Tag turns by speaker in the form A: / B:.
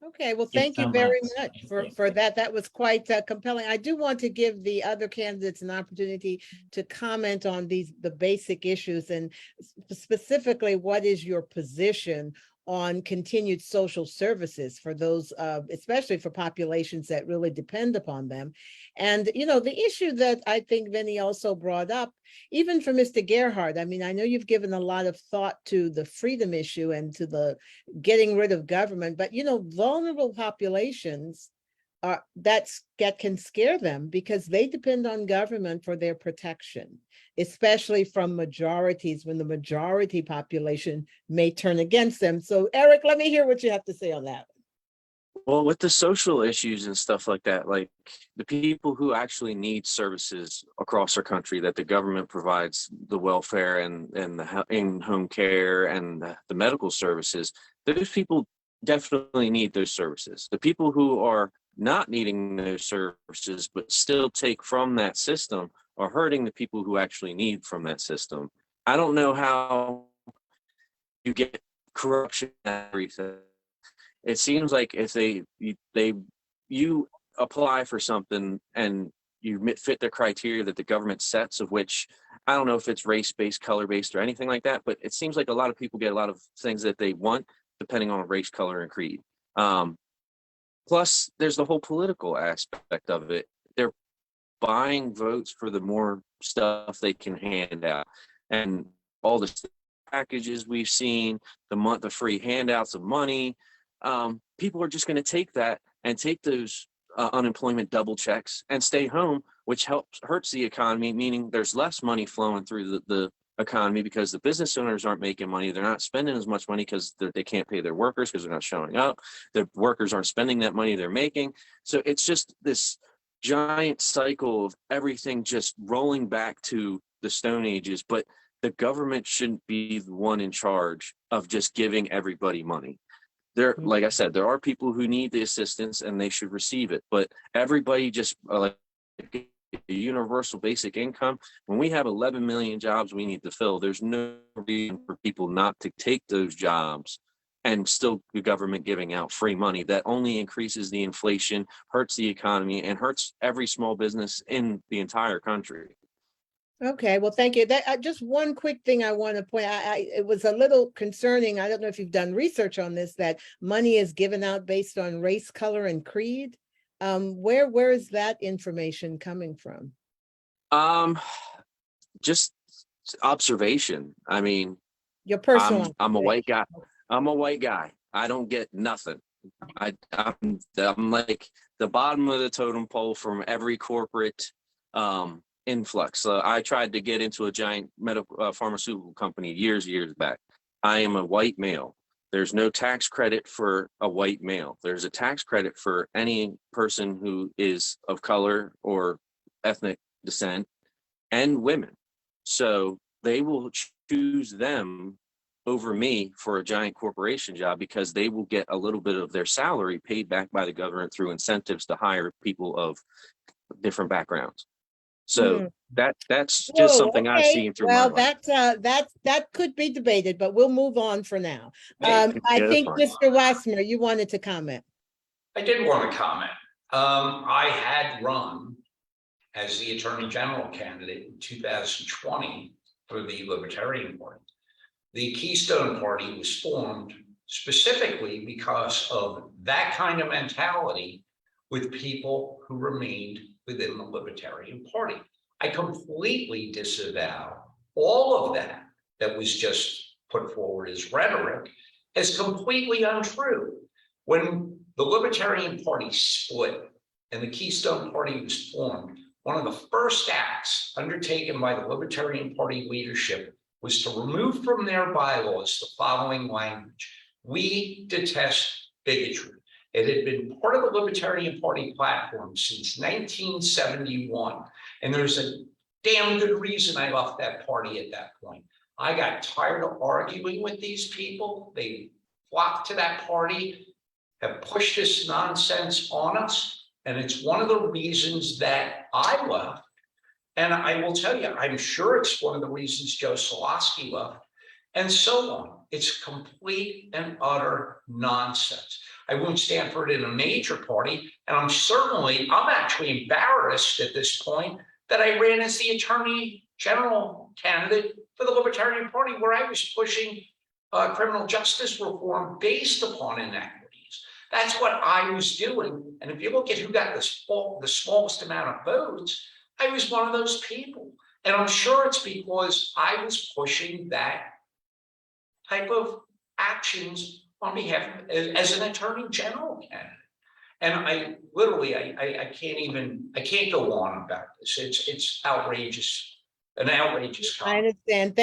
A: Okay, well,
B: Give
A: thank you
B: them
A: very
B: a-
A: much for that. That was quite compelling. I do want to give the other candidates an opportunity to comment on the basic issues, and specifically, what is your position on continued social services for those, especially for populations that really depend upon them. And, the issue that I think Vinny also brought up, even for Mr. Gerhardt, I mean, I know you've given a lot of thought to the freedom issue and to the getting rid of government, but, vulnerable populations that can scare them because they depend on government for their protection, especially from majorities when the majority population may turn against them. So, Erik, let me hear what you have to say on that.
C: Well, with the social issues and stuff like that, like the people who actually need services across our country that the government provides, the welfare and the in-home care and the medical services, those people definitely need those services. The people who are not needing those services but still take from that system are hurting the people who actually need from that system. I don't know how you get corruption and everything. It seems like if you apply for something and you fit the criteria that the government sets, of which I don't know if it's race-based, color-based, or anything like that, but it seems like a lot of people get a lot of things that they want depending on race, color, and creed. Plus, there's the whole political aspect of it. They're buying votes for the more stuff they can hand out, and all the packages we've seen, the free handouts of money. People are just going to take that and take those unemployment double checks and stay home, which hurts the economy, meaning there's less money flowing through the economy because the business owners aren't making money. They're not spending as much money because they can't pay their workers because they're not showing up. The workers aren't spending that money they're making. So it's just this giant cycle of everything just rolling back to the Stone Ages. But the government shouldn't be the one in charge of just giving everybody money. Like I said, there are people who need the assistance and they should receive it, but everybody just like a universal basic income. When we have 11 million jobs we need to fill, there's no reason for people not to take those jobs and still the government giving out free money. That only increases the inflation, hurts the economy, and hurts every small business in the entire country.
A: Okay, well, thank you. That just one quick thing I want to point out. It was a little concerning. I don't know if you've done research on this, that money is given out based on race, color, and creed. Where is that information coming from?
C: Just observation. I mean,
A: Your personal.
C: I'm a white guy. I'm a white guy. I don't get nothing. I'm like the bottom of the totem pole from every corporate influx. I tried to get into a giant medical pharmaceutical company years back. I am a white male. There's no tax credit for a white male. There's a tax credit for any person who is of color or ethnic descent and women. So they will choose them over me for a giant corporation job because they will get a little bit of their salary paid back by the government through incentives to hire people of different backgrounds. So that's just something I've seen through my life.
A: That could be debated, but we'll move on for now. I think Mr. Wassmer, you wanted to comment.
D: I did want to comment. I had run as the Attorney General candidate in 2020 for the Libertarian Party. The Keystone Party was formed specifically because of that kind of mentality with people who remained within the Libertarian Party. I completely disavow all of that was just put forward as rhetoric as completely untrue. When the Libertarian Party split and the Keystone Party was formed, one of the first acts undertaken by the Libertarian Party leadership was to remove from their bylaws the following language: "We detest bigotry." It had been part of the Libertarian Party platform since 1971. And there's a damn good reason I left that party at that point. I got tired of arguing with these people. They flocked to that party, have pushed this nonsense on us. And it's one of the reasons that I left. And I will tell you, I'm sure it's one of the reasons Joe Solosky left, and so on. It's complete and utter nonsense. I won't stand for it in a major party, and I'm actually embarrassed at this point that I ran as the Attorney General candidate for the Libertarian Party, where I was pushing criminal justice reform based upon inequities. That's what I was doing. And if you look at who got the smallest amount of votes, I was one of those people. And I'm sure it's because I was pushing that type of actions on behalf of, as an Attorney General candidate. And I literally, I can't go on about this. It's outrageous, an outrageous
A: I
D: comment.
A: understand.